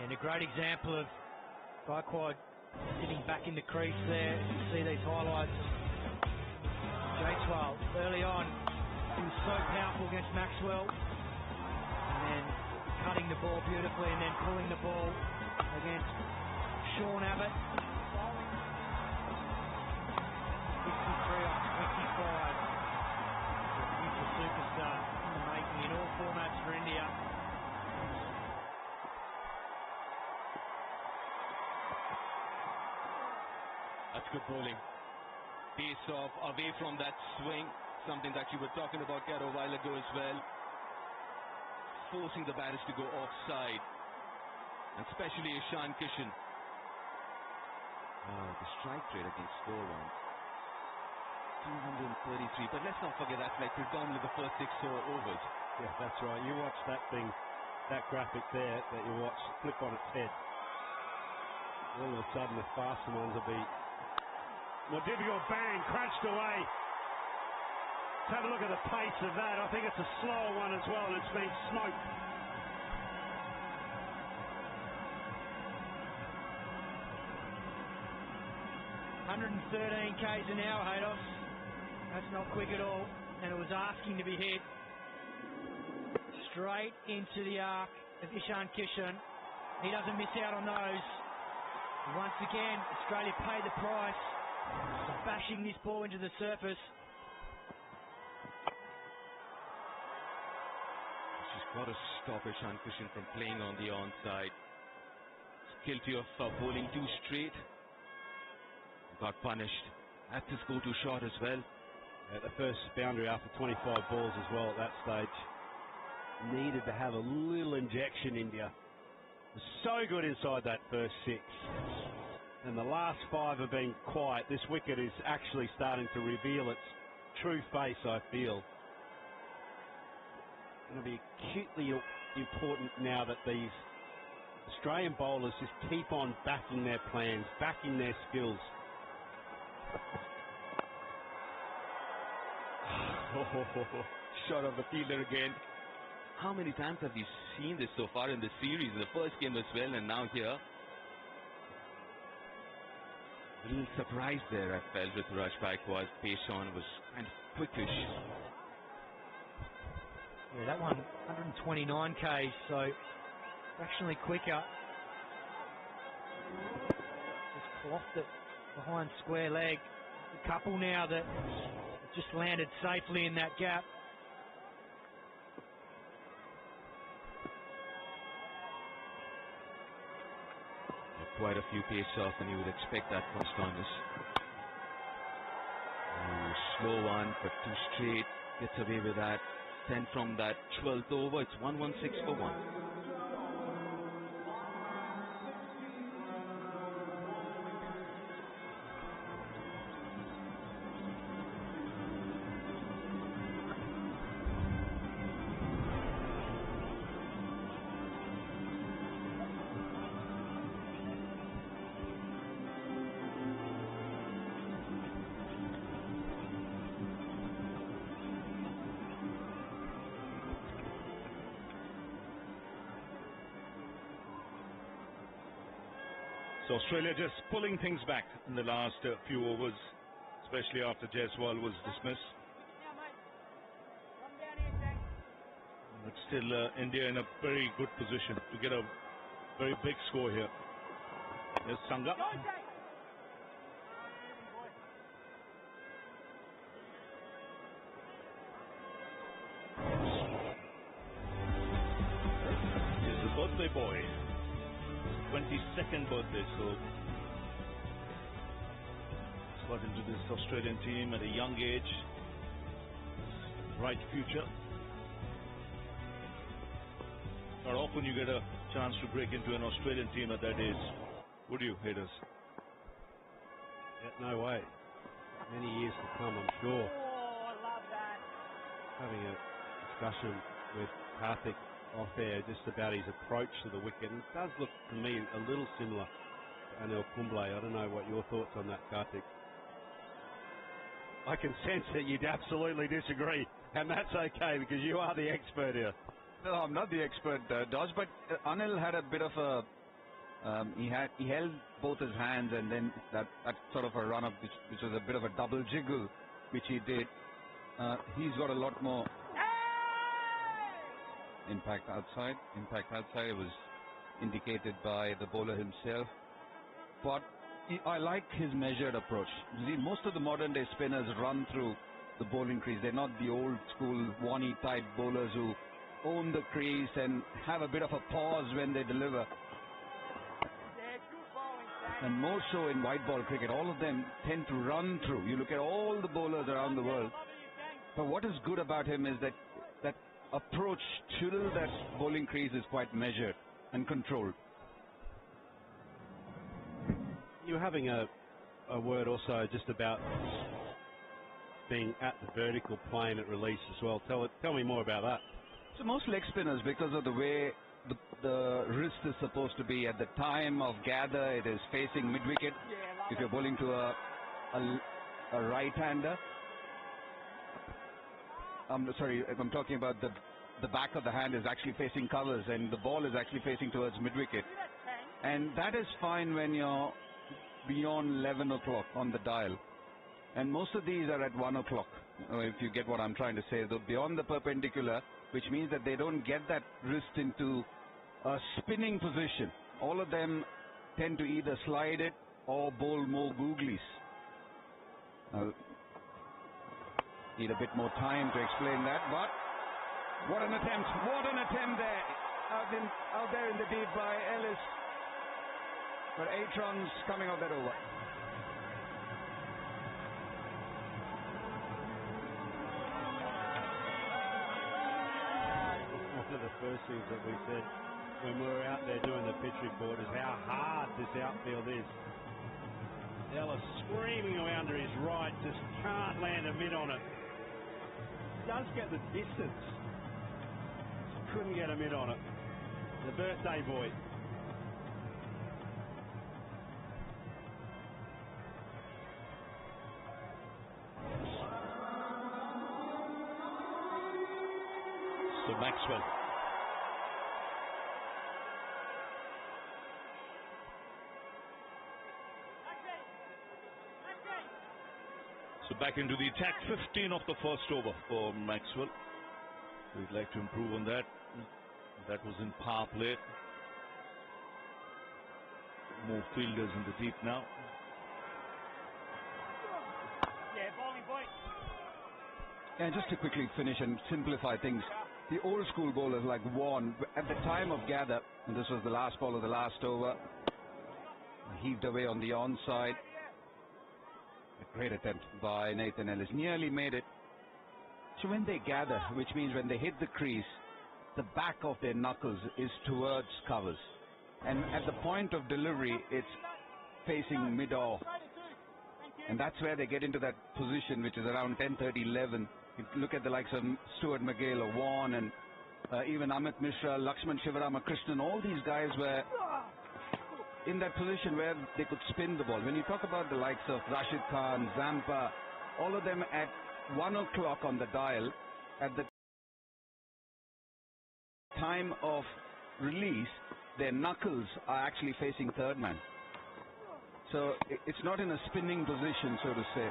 And a great example of Gaikwad sitting back in the crease there. You see these highlights. Jaiswal early on, he was so powerful against Maxwell, and then cutting the ball beautifully and then pulling the ball against Sean Abbott. 53 off 55. He's a superstar in the making in all formats for India. That's good bowling. Pace off, away from that swing, something that you were talking about, Garo, a while ago as well. Forcing the batters to go offside, and especially Ishan Kishan. The strike rate against slow ones, 233. But let's not forget that's like predominantly the first 6 overs. Yeah, that's right. You watch that thing, that graphic there that you watch flip on its head. All of a sudden, the faster ones will be more difficult. Bang, crunched away. Let's have a look at the pace of that. I think it's a slower one as well, and it's been smoked. .113 k's an hour, Haydos. That's not quick at all, and it was asking to be hit. Straight into the arc of Ishan Kishan. He doesn't miss out on those. Once again, Australia paid the price for bashing this ball into the surface. She's got to stop Ishan Kishan from playing on the onside. He's guilty of bowling too straight. Got punished. That's his go-to shot as well. The first boundary after 25 balls as well at that stage. Needed to have a little injection, India. Was so good inside that first 6. And the last 5 have been quiet. This wicket is actually starting to reveal its true face, I feel. It's going to be acutely important now that these Australian bowlers just keep on backing their plans, backing their skills. Shot of the fielder again. How many times have we seen this so far in the series? In the first game as well, and now here. A little surprised there, I felt, with Raj Gaikwad. Pace on was kind of quickish. Yeah, that one 129 k's, so fractionally quicker. Just clocked it behind square leg. A couple now that just landed safely in that gap. Quite a few pace off, and you would expect that from Stoinis. Slow one, but too straight. Gets away with that. 10 from that 12th over. It's 116 for 1. So Australia just pulling things back in the last few overs, especially after Jaiswal was dismissed. But still India in a very good position to get a very big score here. There's Sangha. Here's the birthday boy. 22nd birthday, so got into this Australian team at a young age. Bright future. Not often you get a chance to break into an Australian team at that age. Would you, haters? Yeah, no way. Many years to come, I'm sure. Oh, I love that. Having a discussion with Karthik off air just about his approach to the wicket, and it does look to me a little similar to Anil Kumble. I don't know what your thoughts on that, Karthik. I can sense that you'd absolutely disagree, and that's okay because you are the expert here. No, I'm not the expert, Dodge, but Anil had a bit of a He held both his hands, and then that sort of a run up, which was a bit of a double jiggle, which he did. He's got a lot more impact outside. Impact outside, it was indicated by the bowler himself. But I like his measured approach. See, most of the modern day spinners run through the bowling crease. They're not the old school Wani type bowlers who own the crease and have a bit of a pause when they deliver. And more so in white ball cricket, all of them tend to run through. You look at all the bowlers around the world. But what is good about him is that approach to that bowling crease is quite measured and controlled. You're having a word also just about being at the vertical plane at release as well. Tell me more about that. So most leg spinners, because of the way the wrist is supposed to be at the time of gather, it is facing mid-wicket. If you're bowling to a right-hander, sorry, I'm talking about the back of the hand is actually facing covers and the ball is actually facing towards mid-wicket. And that is fine when you're beyond 11 o'clock on the dial. And most of these are at 1 o'clock, if you get what I'm trying to say. They're beyond the perpendicular, which means that they don't get that wrist into a spinning position. All of them tend to either slide it or bowl more googlies. Need a bit more time to explain that, but what an attempt there, out there in the deep by Ellis. But 8 runs coming out that over. One of the first things that we said when we were out there doing the pitch report is how hard this outfield is. Ellis screaming around to his right, just can't land a mid on it. Does get the distance, couldn't get a mid on it. The birthday boy. So Maxwell. So back into the attack, 15 off the first over for Maxwell. We'd like to improve on that. That was in power play. More fielders in the deep now. Yeah, bowling boy. And just to quickly finish and simplify things, the old school bowlers like Vaughan, at the time of gather, and this was the last ball of the last over, heaved away on the onside. A great attempt by Nathan Ellis, nearly made it. So when they gather, which means when they hit the crease, the back of their knuckles is towards covers. And at the point of delivery, it's facing mid-off. And that's where they get into that position, which is around 10:30, 11. You look at the likes of Stuart McGill or Vaughan and even Amit Mishra, Lakshman Shivaramakrishnan, all these guys were in that position where they could spin the ball. When you talk about the likes of Rashid Khan, Zampa, all of them at 1 o'clock on the dial, at the time of release, their knuckles are actually facing third man. So it's not in a spinning position, so to say.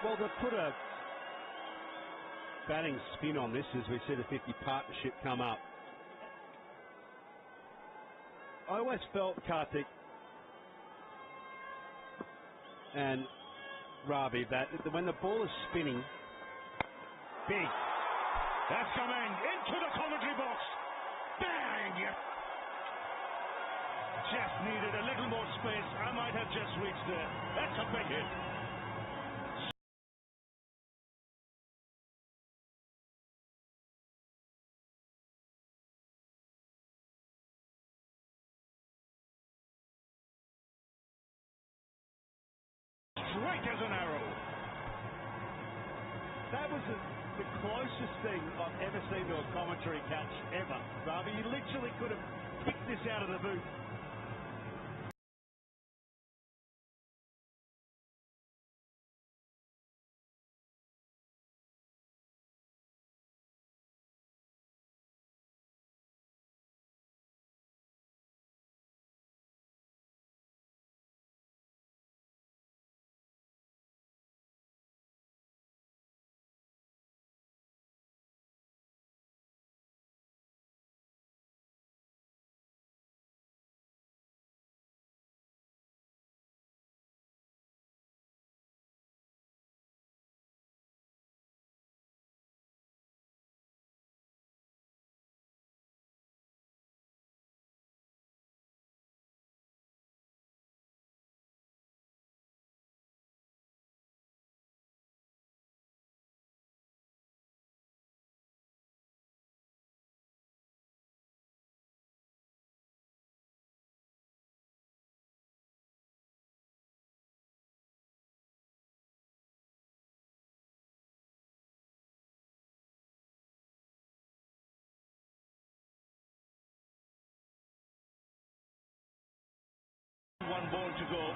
Well, to put a batting spin on this, as we see the 50 partnership come up, I always felt, Karthik and Ravi, that when the ball is spinning, big. That's coming into the commentary box. Bang! Just needed a little more space. I might have just reached there. That's a big hit. Straight as an arrow. That was the closest thing I've ever seen to a commentary catch ever. Ravi, you literally could have picked this out of the booth. One ball to go.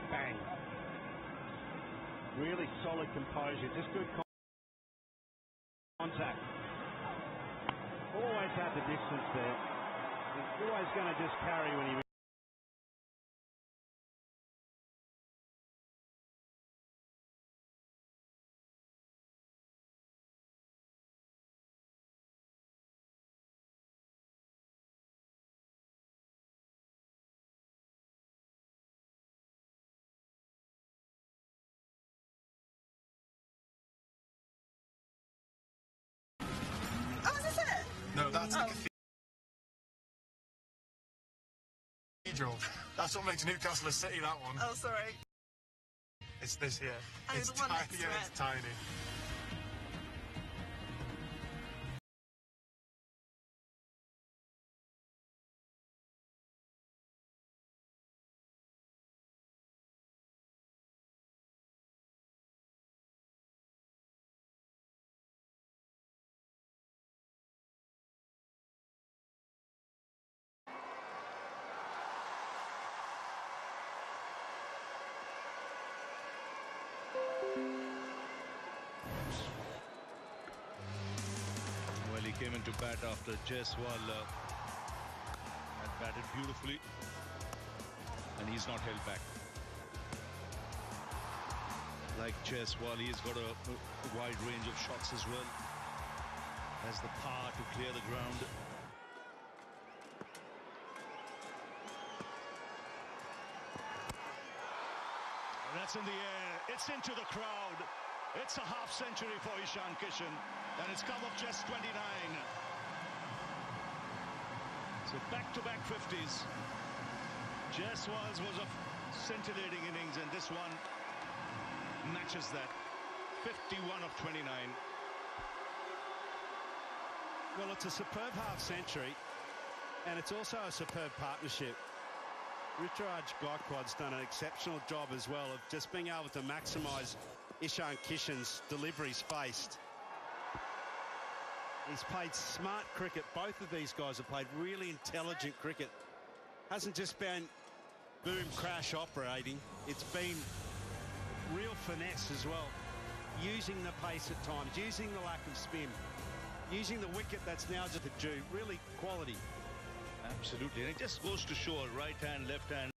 Bang. Really solid composure, just good contact. Always had the distance there. He's always going to just carry when he... Oh, is this it? No, that's a cathedral. That's what makes Newcastle a city, that one. Oh, sorry. It's this here. Oh, It's the one tiny. next to Yeah, it. it's tiny. Well, he came into bat after Jaiswal had batted beautifully, and he's not held back. Like Jaiswal, he's got a wide range of shots as well. Has the power to clear the ground. That's in the air. It's into the crowd. It's a half century for Ishan Kishan, and it's come up just 29. So back-to-back 50s. Jaiswal's was a scintillating innings, and this one matches that. 51 of 29. Well, it's a superb half-century, and it's also a superb partnership. Ruturaj Gaikwad's done an exceptional job as well of just being able to maximise Ishan Kishan's deliveries faced. He's played smart cricket. Both of these guys have played really intelligent cricket. Hasn't just been boom, crash operating. It's been real finesse as well. Using the pace at times, using the lack of spin, using the wicket that's now just a due. Really quality. Absolutely. And it just goes to show right hand, left hand.